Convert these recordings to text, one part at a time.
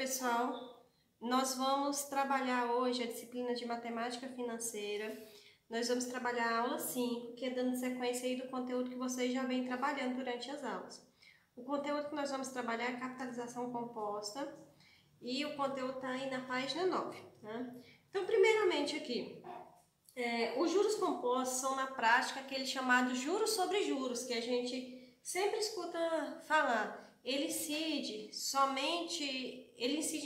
pessoal. Nós vamos trabalhar hoje a disciplina de Matemática Financeira. Nós vamos trabalhar a aula 5, que é dando sequência aí do conteúdo que vocês já vêm trabalhando durante as aulas. O conteúdo que nós vamos trabalhar é capitalização composta e o conteúdo está aí na página 9. Né? Então, primeiramente aqui, os juros compostos são na prática aquele chamado juros sobre juros, que a gente sempre escuta falar. Ele incide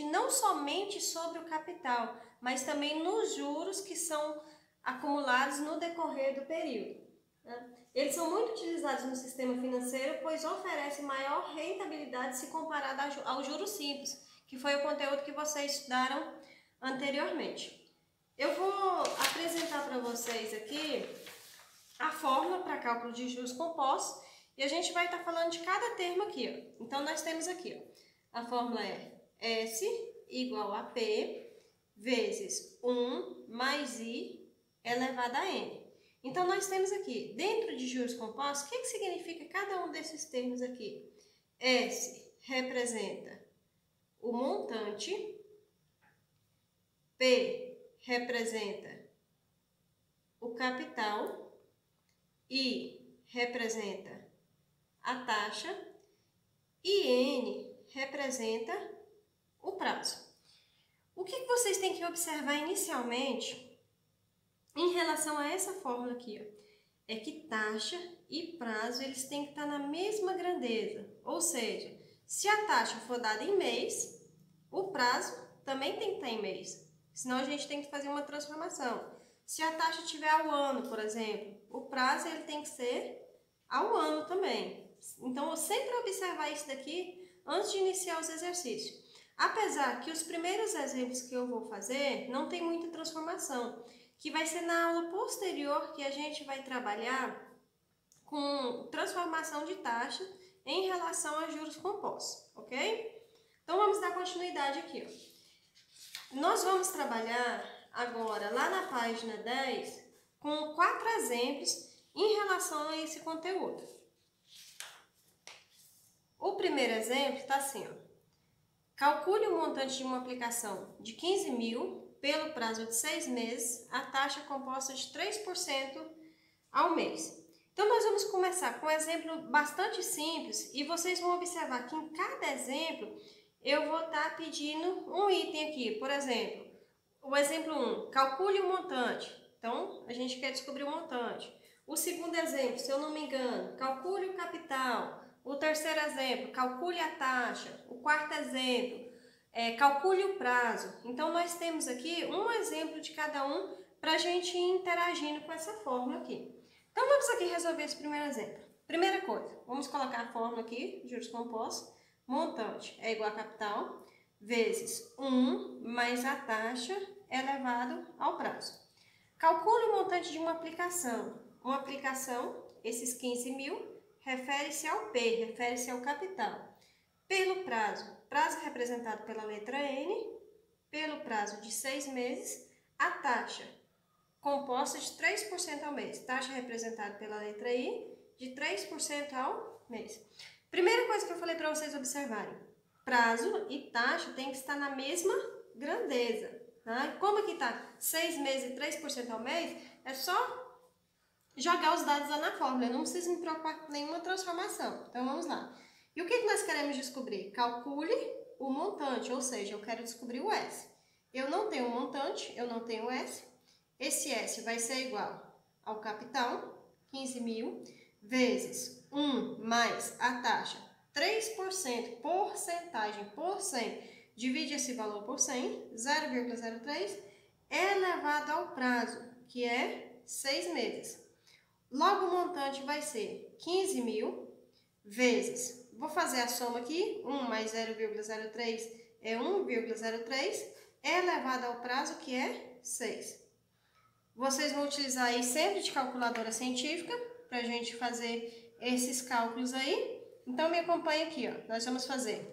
não somente sobre o capital, mas também nos juros que são acumulados no decorrer do período. Né? Eles são muito utilizados no sistema financeiro, pois oferecem maior rentabilidade se comparado ao juros simples, que foi o conteúdo que vocês estudaram anteriormente. Eu vou apresentar para vocês aqui a fórmula para cálculo de juros compostos e a gente vai estar falando de cada termo aqui. Ó. Então, nós temos aqui, ó, a fórmula é S igual a P vezes 1 mais I elevado a N. Então, nós temos aqui, dentro de juros compostos, o que significa cada um desses termos aqui? S representa o montante, P representa o capital, I representa a taxa e N representa o prazo. O que vocês têm que observar inicialmente em relação a essa fórmula aqui, ó, é que taxa e prazo eles têm que estar na mesma grandeza, ou seja, se a taxa for dada em mês, o prazo também tem que estar em mês, senão a gente tem que fazer uma transformação. Se a taxa tiver ao ano, por exemplo, o prazo ele tem que ser ao ano também. Então, eu sempre observar isso daqui antes de iniciar os exercícios. Apesar que os primeiros exemplos que eu vou fazer não tem muita transformação, que vai ser na aula posterior que a gente vai trabalhar com transformação de taxa em relação a juros compostos, ok? Então, vamos dar continuidade aqui. Ó. Nós vamos trabalhar agora, lá na página 10, com 4 exemplos em relação a esse conteúdo. O primeiro exemplo está assim, ó. Calcule o montante de uma aplicação de 15 mil pelo prazo de 6 meses, a taxa composta de 3% ao mês. Então, nós vamos começar com um exemplo bastante simples e vocês vão observar que em cada exemplo eu vou estar pedindo um item aqui. Por exemplo, o exemplo 1, calcule o montante. Então, a gente quer descobrir o montante. O segundo exemplo, se eu não me engano, calcule o capital. O terceiro exemplo, calcule a taxa. O quarto exemplo, calcule o prazo. Então, nós temos aqui um exemplo de cada um para a gente ir interagindo com essa fórmula aqui. Então, vamos aqui resolver esse primeiro exemplo. Primeira coisa, vamos colocar a fórmula aqui, juros compostos. Montante é igual a capital vezes 1 mais a taxa elevado ao prazo. Calcule o montante de uma aplicação. Uma aplicação, esses 15 mil, refere-se ao P, refere-se ao capital. Pelo prazo, prazo representado pela letra N, pelo prazo de 6 meses, a taxa composta de 3% ao mês. Taxa representada pela letra I, de 3% ao mês. Primeira coisa que eu falei para vocês observarem, prazo e taxa tem que estar na mesma grandeza. Tá? Como aqui está 6 meses e 3% ao mês, é só jogar os dados lá na fórmula, eu não preciso me preocupar com nenhuma transformação. Então, vamos lá. E o que nós queremos descobrir? Calcule o montante, ou seja, eu quero descobrir o S. Eu não tenho montante, eu não tenho S. Esse S vai ser igual ao capital, 15 mil, vezes 1 mais a taxa, 3%, porcentagem por 100, divide esse valor por 100, 0,03, elevado ao prazo, que é 6 meses. Logo, o montante vai ser 15 mil vezes, vou fazer a soma aqui, 1 mais 0,03 é 1,03, elevado ao prazo, que é 6. Vocês vão utilizar aí sempre de calculadora científica, para a gente fazer esses cálculos aí. Então, me acompanha aqui, ó. Nós vamos fazer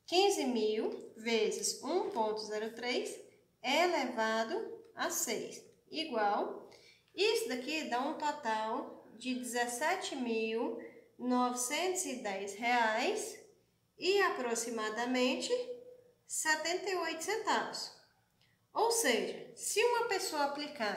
15 mil vezes 1,03 elevado a 6, igual... Isso daqui dá um total de R$ 17.910 e aproximadamente 78 centavos. Ou seja, se uma pessoa aplicar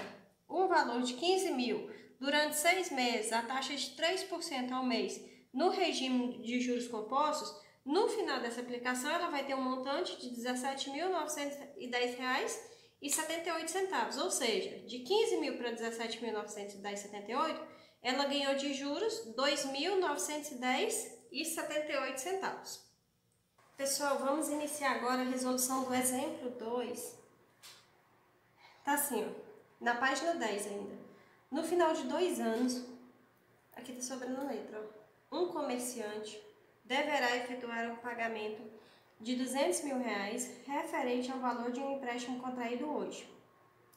um valor de 15 mil durante 6 meses, a taxa de 3% ao mês, no regime de juros compostos, no final dessa aplicação ela vai ter um montante de R$ 17.910,78. Ou seja, de 15 mil para 17.910,78, ela ganhou de juros R$ 2.910,78. Pessoal, vamos iniciar agora a resolução do exemplo 2. Tá assim, ó, na página 10 ainda. No final de 2 anos, aqui tá sobrando letra, ó, um comerciante deverá efetuar um pagamento de R$200 mil referente ao valor de um empréstimo contraído hoje,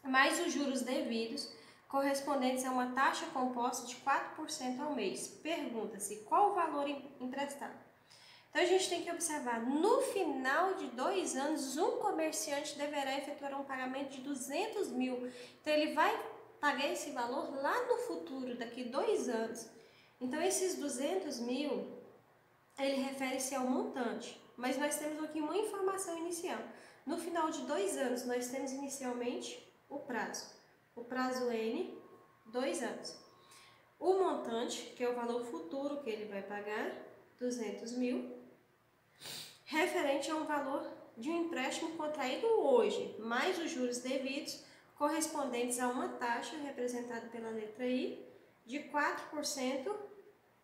mais os juros devidos correspondentes a uma taxa composta de 4% ao mês. Pergunta-se qual o valor emprestado. Então, a gente tem que observar, no final de 2 anos, um comerciante deverá efetuar um pagamento de 200 mil. Então, ele vai pagar esse valor lá no futuro, daqui 2 anos. Então, esses 200 mil, ele refere-se ao montante. Mas nós temos aqui uma informação inicial. No final de 2 anos, nós temos inicialmente o prazo. O prazo N, 2 anos. O montante, que é o valor futuro que ele vai pagar, 200 mil, referente a um valor de um empréstimo contraído hoje, mais os juros devidos, correspondentes a uma taxa representada pela letra I, de 4%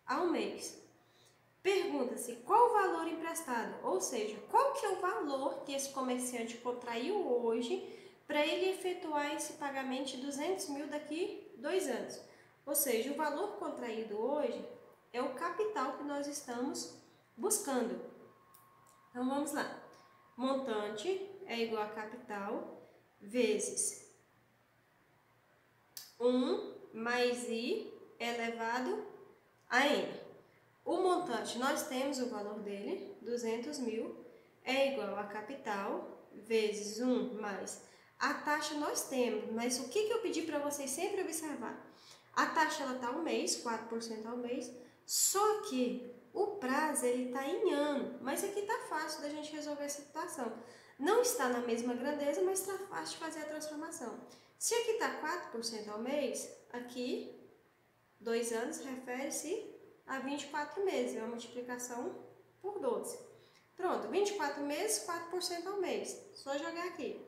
ao mês. Pergunta-se qual o valor emprestado, ou seja, qual que é o valor que esse comerciante contraiu hoje para ele efetuar esse pagamento de 200 mil daqui 2 anos. Ou seja, o valor contraído hoje é o capital que nós estamos buscando. Então, vamos lá. Montante é igual a capital vezes 1 mais I elevado a N. O montante, nós temos o valor dele, 200 mil, é igual a capital vezes 1 mais a taxa nós temos, mas o que eu pedi para vocês sempre observar? A taxa ela está ao mês, 4% ao mês, só que o prazo ele está em ano, mas aqui está fácil da gente resolver essa situação. Não está na mesma grandeza, mas está fácil de fazer a transformação. Se aqui está 4% ao mês, aqui 2 anos refere-se a 24 meses, é uma multiplicação por 12. Pronto, 24 meses, 4% ao mês. Só jogar aqui.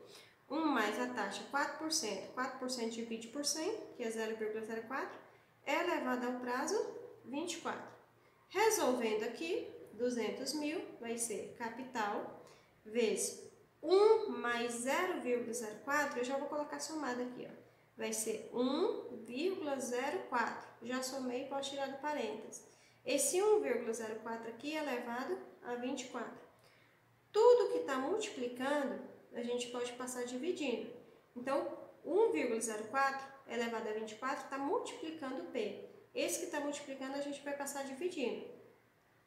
1 mais a taxa 4%, 4% divide por 100, que é 0,04, é elevado ao prazo 24. Resolvendo aqui, 200 mil vai ser capital vezes 1 mais 0,04, eu já vou colocar somado aqui, ó. Vai ser 1,04. Já somei e posso tirar do parênteses. Esse 1,04 aqui é elevado a 24. Tudo que está multiplicando, a gente pode passar dividindo. Então, 1,04 elevado a 24 está multiplicando P. Esse que está multiplicando, a gente vai passar dividindo.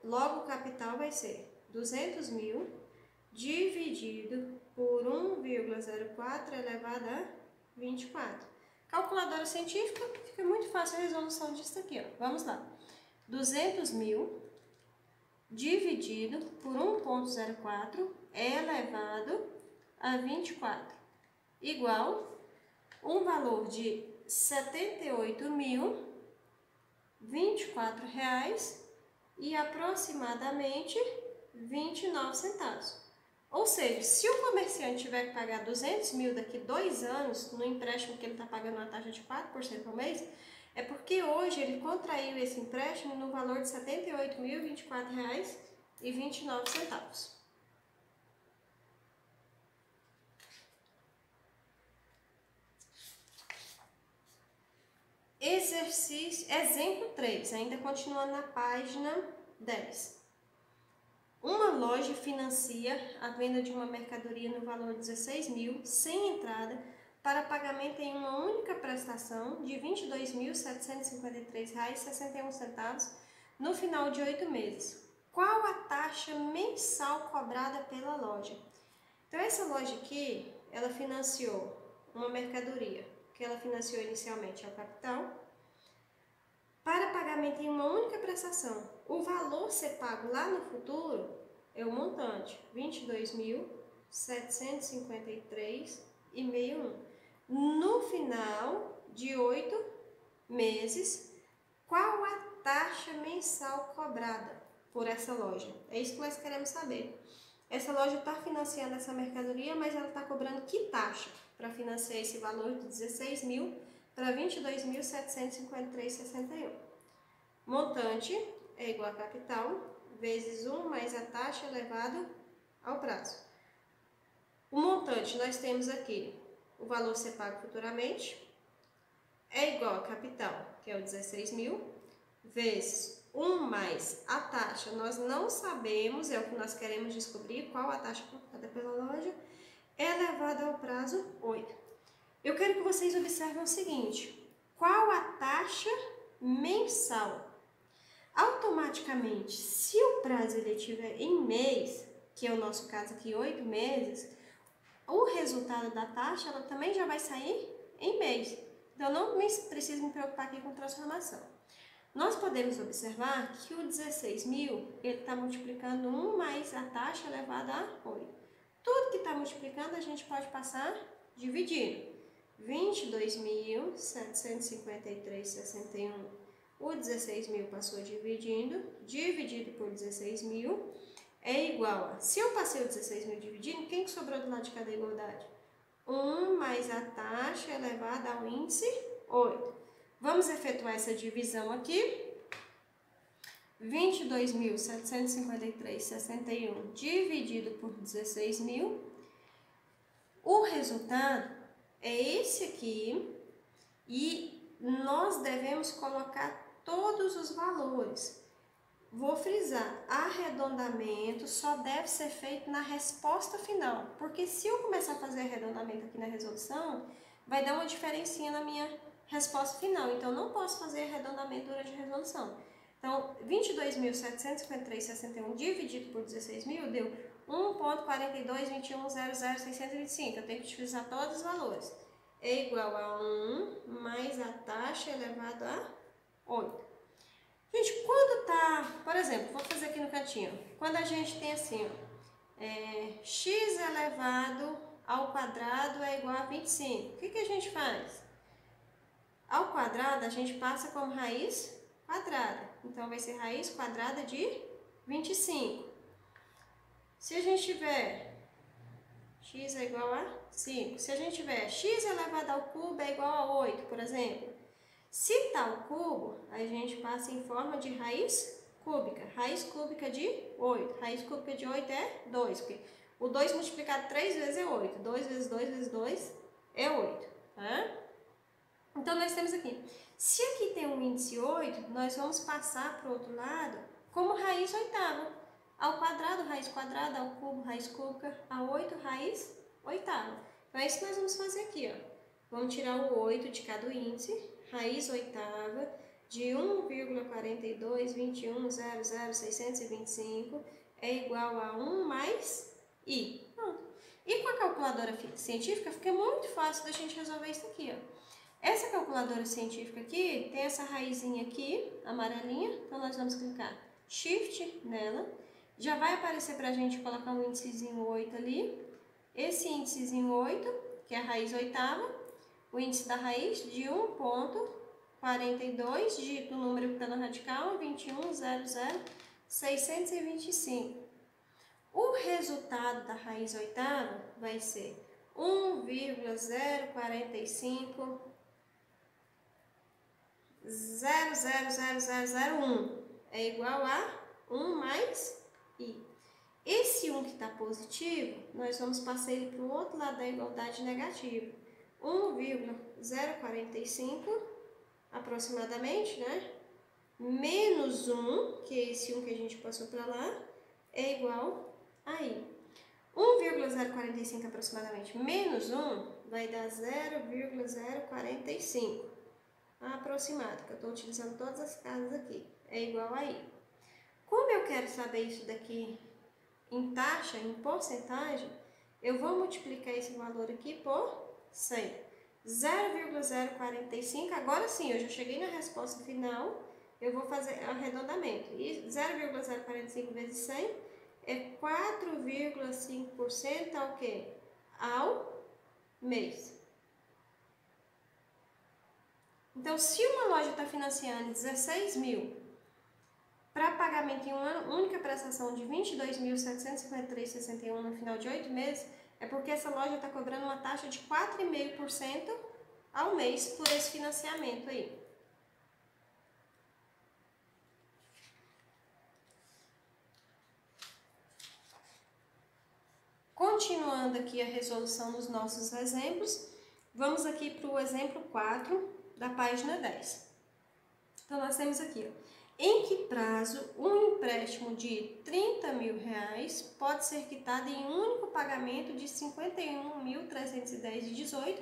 Logo, o capital vai ser 200 mil dividido por 1,04 elevado a 24. Calculadora científica, fica muito fácil a resolução disso aqui, ó. Vamos lá. 200 mil dividido por 1,04 elevado a 24, igual um valor de R$ 78.024 e aproximadamente 29 centavos. Ou seja, se o comerciante tiver que pagar 200 mil daqui 2 anos, no empréstimo que ele está pagando uma taxa de 4% ao mês, é porque hoje ele contraiu esse empréstimo no valor de R$ 78.024,29. Exemplo 3, ainda continuando na página 10. Uma loja financia a venda de uma mercadoria no valor de 16 mil, sem entrada, para pagamento em uma única prestação de R$ 22.753,61 no final de 8 meses. Qual a taxa mensal cobrada pela loja? Então, essa loja aqui, ela financiou uma mercadoria, que ela financiou inicialmente ao capital, para pagamento em uma única prestação. O valor ser pago lá no futuro é o montante, R$ 22.000 753,61. No final de 8 meses, qual a taxa mensal cobrada por essa loja? É isso que nós queremos saber. Essa loja está financiando essa mercadoria, mas ela está cobrando que taxa para financiar esse valor de 16 mil para 22.753,61? Montante é igual a capital vezes 1 mais a taxa elevado ao prazo. O montante nós temos aqui, o valor ser pago futuramente, é igual a capital, que é o 16 mil, vezes 1 mais a taxa, nós não sabemos, é o que nós queremos descobrir, qual a taxa cobrada pela loja, elevado ao prazo 8. Eu quero que vocês observem o seguinte, qual a taxa mensal? Automaticamente, se o prazo ele estiver em mês, que é o nosso caso aqui, 8 meses, o resultado da taxa ela também já vai sair em mês. Então, não preciso me preocupar aqui com transformação. Nós podemos observar que o 16 mil, ele está multiplicando 1 mais a taxa elevada a 8. Tudo que está multiplicando, a gente pode passar dividindo. 22.753,61. O 16 mil passou dividido por 16 mil é igual a... Se eu passei o 16 mil dividindo, quem que sobrou do lado de cada igualdade? 1 mais a taxa elevada ao índice 8. Vamos efetuar essa divisão aqui. 22.753,61 dividido por 16 mil. O resultado é esse aqui e nós devemos colocar todos os valores. Vou frisar, arredondamento só deve ser feito na resposta final, porque se eu começar a fazer arredondamento aqui na resolução, vai dar uma diferencinha na minha resposta final, então não posso fazer arredondamento durante a resolução. Então, 22.753,61 dividido por 16 mil deu 1,422100,625. Eu tenho que utilizar todos os valores. É igual a 1 mais a taxa elevado a 8. Gente, quando tá, por exemplo, vou fazer aqui no cantinho, quando a gente tem assim, x elevado ao quadrado é igual a 25, o que a gente faz? Ao quadrado a gente passa como raiz quadrada, então vai ser raiz quadrada de 25. Se a gente tiver x é igual a 5, se a gente tiver x elevado ao cubo é igual a 8, por exemplo, se está ao cubo, a gente passa em forma de raiz cúbica. Raiz cúbica de 8. Raiz cúbica de 8 é 2, porque o 2 multiplicado 3 vezes é 8. 2 vezes 2 vezes 2 é 8. Tá? Então, nós temos aqui. Se aqui tem um índice 8, nós vamos passar para o outro lado como raiz oitava. Ao quadrado, raiz quadrada. Ao cubo, raiz cúbica. A 8, raiz oitava. Então, é isso que nós vamos fazer aqui. Ó. Vamos tirar o 8 de cada índice. Raiz oitava de 1,4221000625 é igual a 1 mais i. Pronto. E com a calculadora científica fica muito fácil da gente resolver isso aqui. Ó. Essa calculadora científica aqui tem essa raizinha aqui, amarelinha, então nós vamos clicar Shift nela. Já vai aparecer para a gente colocar um índicezinho 8 ali. Esse índicezinho 8, que é a raiz oitava. O índice da raiz de 1,42, digito o número que está no radical, 21,00,625. O resultado da raiz oitava vai ser 1,045,0000001. É igual a 1 mais i. Esse 1 que está positivo, nós vamos passar ele para o outro lado da igualdade negativa. 1,045 aproximadamente, né? Menos 1, que é esse 1 que a gente passou para lá, é igual a i. 1,045 aproximadamente menos 1 vai dar 0,045. Aproximado, que eu estou utilizando todas as casas aqui, é igual a i. Como eu quero saber isso daqui em taxa, em porcentagem, eu vou multiplicar esse valor aqui por 100. 0,045, agora sim, eu já cheguei na resposta final, eu vou fazer arredondamento. E 0,045 vezes 100 é 4,5% ao quê? Ao mês. Então, se uma loja está financiando 16 mil para pagamento em uma única prestação de 22.753,61 no final de 8 meses, é porque essa loja está cobrando uma taxa de 4,5% ao mês por esse financiamento aí. Continuando aqui a resolução dos nossos exemplos, vamos aqui para o exemplo 4 da página 10. Então, nós temos aqui, ó, em que prazo um empréstimo de R$30 mil pode ser quitado em um único pagamento de R$ 51.310,18,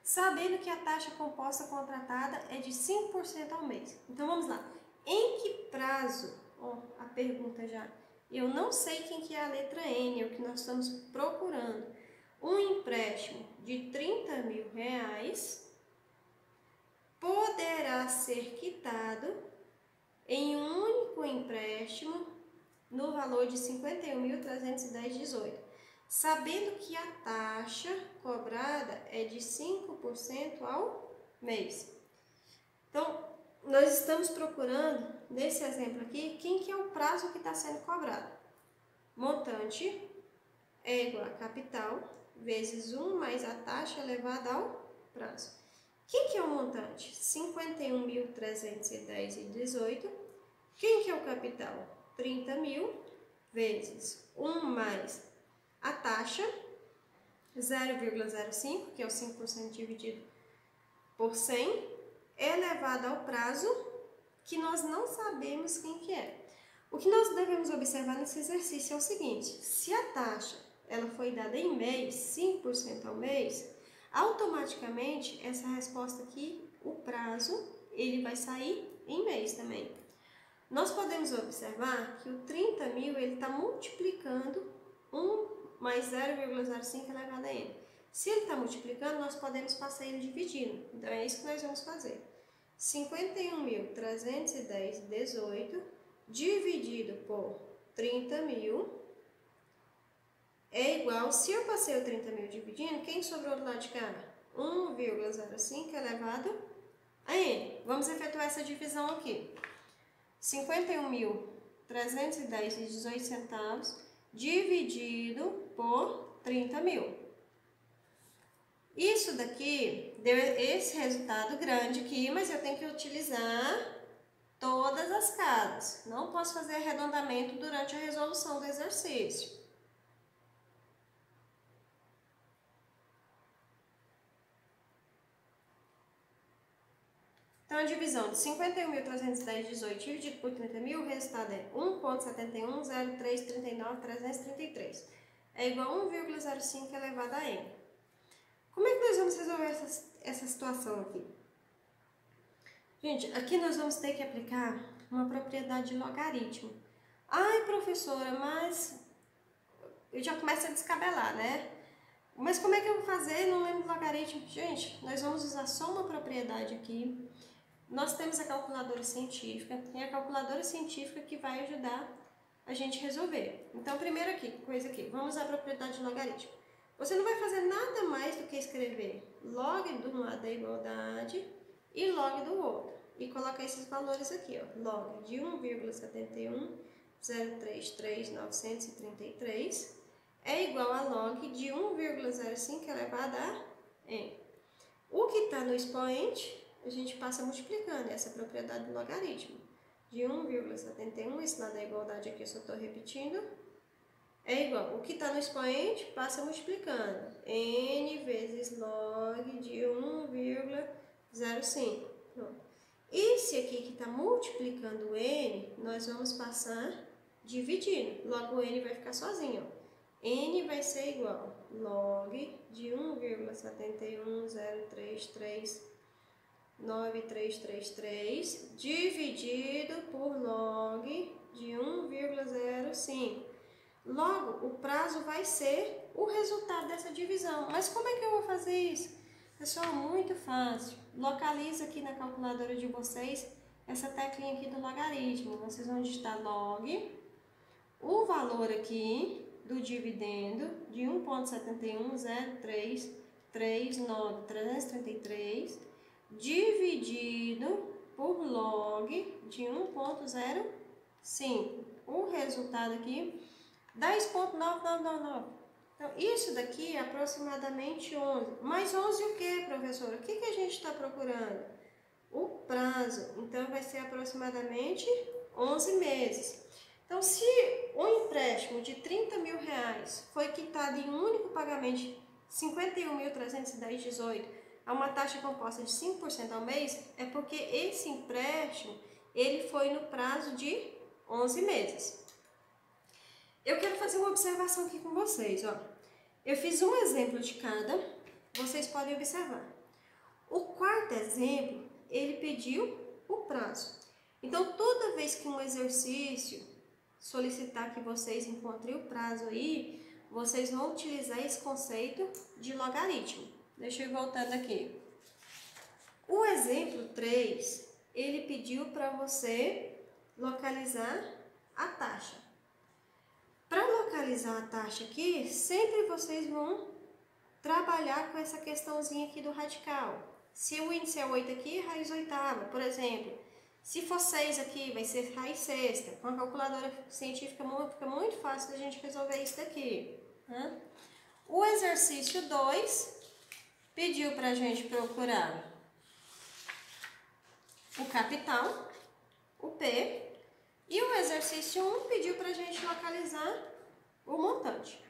sabendo que a taxa composta contratada é de 5% ao mês. Então, vamos lá. Em que prazo? Ó, a pergunta já. Eu não sei quem que é a letra N, é o que nós estamos procurando. Um empréstimo de R$30 mil poderá ser quitado em um único empréstimo no valor de R$ 51.310,18, sabendo que a taxa cobrada é de 5% ao mês. Então, nós estamos procurando, nesse exemplo aqui, quem que é o prazo que está sendo cobrado. Montante é igual a capital vezes 1 mais a taxa elevada ao prazo. Quem que é o montante? 51.310,18. Quem que é o capital? 30 mil vezes 1 mais a taxa, 0,05, que é o 5% dividido por 100, elevado ao prazo, que nós não sabemos quem que é. O que nós devemos observar nesse exercício é o seguinte: se a taxa ela foi dada em mês, 5% ao mês, automaticamente essa resposta aqui, o prazo, ele vai sair em mês também. Nós podemos observar que o 30 mil ele está multiplicando 1 mais 0,05 elevado a n. Se ele está multiplicando, nós podemos passar ele dividindo. Então, é isso que nós vamos fazer. 51.310,18 dividido por 30 mil é igual, se eu passei o 30 mil dividindo, quem sobrou do lado de cá? 1,05 elevado a n. Vamos efetuar essa divisão aqui. 51.310,18 dividido por 30 mil. Isso daqui deu esse resultado grande aqui, mas eu tenho que utilizar todas as casas. Não posso fazer arredondamento durante a resolução do exercício. Então, a divisão de 51.310,18 dividido por 30 mil, o resultado é 1,710339,333. É igual a 1,05 elevado a n. Como é que nós vamos resolver essa situação aqui? Gente, aqui nós vamos ter que aplicar uma propriedade de logaritmo. Ai, professora, mas eu já começo a descabelar, né? Mas como é que eu vou fazer? Não lembro do logaritmo. Gente, nós vamos usar só uma propriedade aqui. Nós temos a calculadora científica, e a calculadora científica que vai ajudar a gente a resolver. Então, primeiro aqui, vamos usar a propriedade de logaritmo. Você não vai fazer nada mais do que escrever log de um lado da igualdade e log do outro. E colocar esses valores aqui, ó. Log de 1,71033933 é igual a log de 1,05 elevado a n. O que está no expoente, a gente passa multiplicando essa propriedade do logaritmo. De 1,71, esse lado da igualdade aqui eu só estou repetindo, é igual. O que está no expoente, passa multiplicando. N vezes log de 1,05. Esse aqui que está multiplicando N, nós vamos passar dividindo. Logo o N vai ficar sozinho, ó. N vai ser igual a log de 1,71033933 dividido por log de 1,05. Logo, o prazo vai ser o resultado dessa divisão. Mas como é que eu vou fazer isso? Pessoal, muito fácil. Localiza aqui na calculadora de vocês essa teclinha aqui do logaritmo. Vocês vão digitar log o valor aqui do dividendo de 1,710339333 dividido por log de 1,05. O resultado aqui, 10,9999. Então, isso daqui é aproximadamente 11. Mas 11 o que, professora? O que a gente está procurando? O prazo. Então, vai ser aproximadamente 11 meses. Então, se o empréstimo de 30 mil reais foi quitado em um único pagamento de 51.310,18 a uma taxa composta de 5% ao mês, é porque esse empréstimo ele foi no prazo de 11 meses. Eu quero fazer uma observação aqui com vocês, ó. Eu fiz um exemplo de cada, vocês podem observar. O quarto exemplo, ele pediu o prazo. Então, toda vez que um exercício solicitar que vocês encontrem o prazo aí, vocês vão utilizar esse conceito de logaritmo. Deixa eu ir voltando aqui. O exemplo 3, ele pediu para você localizar a taxa. Para localizar a taxa aqui, sempre vocês vão trabalhar com essa questãozinha aqui do radical. Se o índice é 8 aqui, raiz oitava, por exemplo. Se for 6 aqui, vai ser raiz sexta. Com a calculadora científica fica muito fácil da gente resolver isso daqui. Né? O exercício 2 pediu para a gente procurar o capital, o P, e o exercício 1 pediu para a gente localizar o montante.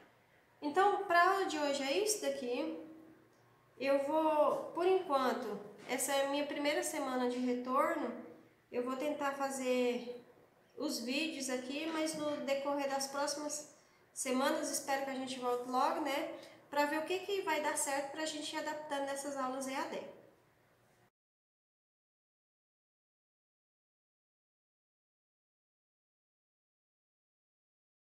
Então, para a aula de hoje é isso daqui. Eu vou, por enquanto, essa é a minha primeira semana de retorno, eu vou tentar fazer os vídeos aqui, mas no decorrer das próximas semanas, espero que a gente volte logo, né? Para ver o que vai dar certo para a gente ir adaptando nessas aulas EAD.